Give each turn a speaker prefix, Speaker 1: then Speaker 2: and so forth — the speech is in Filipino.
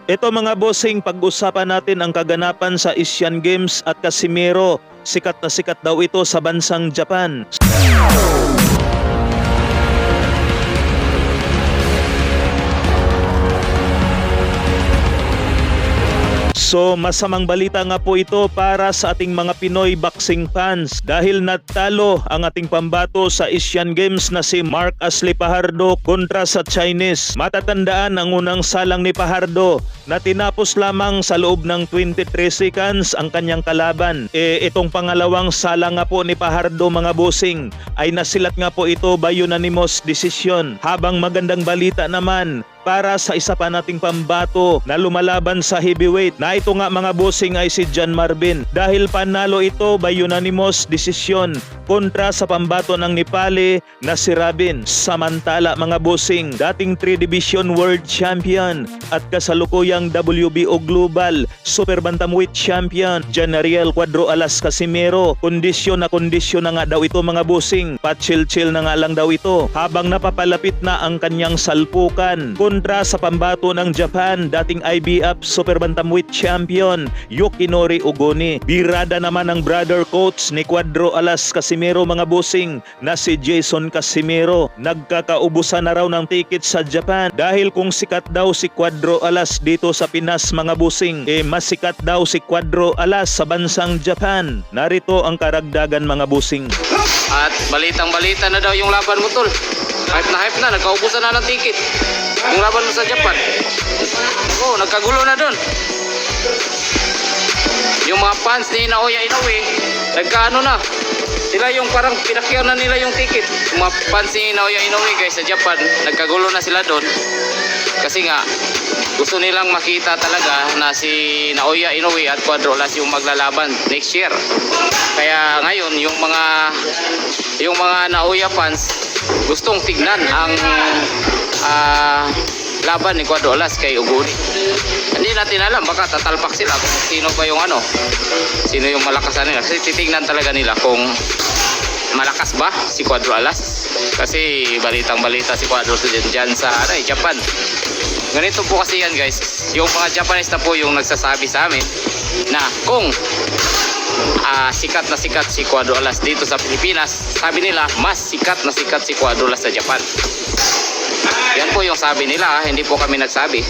Speaker 1: Ito mga bossing, pag-usapan natin ang kaganapan sa Asian Games at Casimiro. Sikat na sikat daw ito sa bansang Japan. So masamang balita nga po ito para sa ating mga Pinoy boxing fans dahil natalo ang ating pambato sa Asian Games na si Mark Asli Pajardo kontra sa Chinese. Matatandaan ang unang salang ni Pajardo na tinapos lamang sa loob ng 23 seconds ang kanyang kalaban. Itong pangalawang salang nga po ni Pajardo mga bossing ay nasilat nga po ito by unanimous decision. Habang magandang balita naman para sa isa pa nating pambato na lumalaban sa heavyweight na ito nga mga bossing ay si John Marvin dahil panalo ito by unanimous decision kontra sa pambato ng Nepali na si Rabin. Samantala mga bossing, dating 3 Division World Champion at kasalukuyang WBO Global Super Bantamweight Champion Janariel Cuadro Alas Casimiro, kondisyon na nga daw ito mga bossing, pa-chill na nga lang daw ito habang napapalapit na ang kanyang salpukan kontra sa pambato ng Japan, dating IBF Super Bantamweight Champion Yukinori Ogoni. Birada naman ang brother coach ni Cuadro Alas Casimiro mga bossing na si Jason Casimiro. Nagkakaubusan na raw ng ticket sa Japan dahil kung sikat daw si Cuadro Alas dito sa Pinas mga bossing, mas sikat daw si Cuadro Alas sa bansang Japan. Narito ang karagdagan mga bossing.
Speaker 2: At balitang-balita na daw yung laban mo tol. Hype na, nagkaubusan na ng ticket. Yung laban mo sa Japan. Oh, nagkagulo na doon. Yung mga fans ni Naoya Inoue, nagkaano na. Sila yung parang pinakyaw na nila yung ticket. Yung mga fans ni Naoya Inoue guys sa Japan, nagkagulo na sila doon. Kasi nga, gusto nilang makita talaga na si Naoya Inoue at Cuadro Alas yung maglalaban next year. Kaya ngayon, yung mga Naoya fans, gustong tignan ang laban ni Cuadro Alas kay Ogoni. Hindi natin alam, baka tatalpak sila kung sino ba yung sino yung malakasan nila. Kasi titignan talaga nila kung malakas ba si Cuadro Alas. Kasi balitang-balita si Cuadro dyan sa Japan. Ganito po kasi yan guys, yung mga Japanese na po yung nagsasabi sa amin na kung sikat na sikat si Cuadro Alas dito sa Pilipinas, sabi nila mas sikat na sikat si Cuadro Alas sa Japan. Yan po yung sabi nila, hindi po kami nagsabi.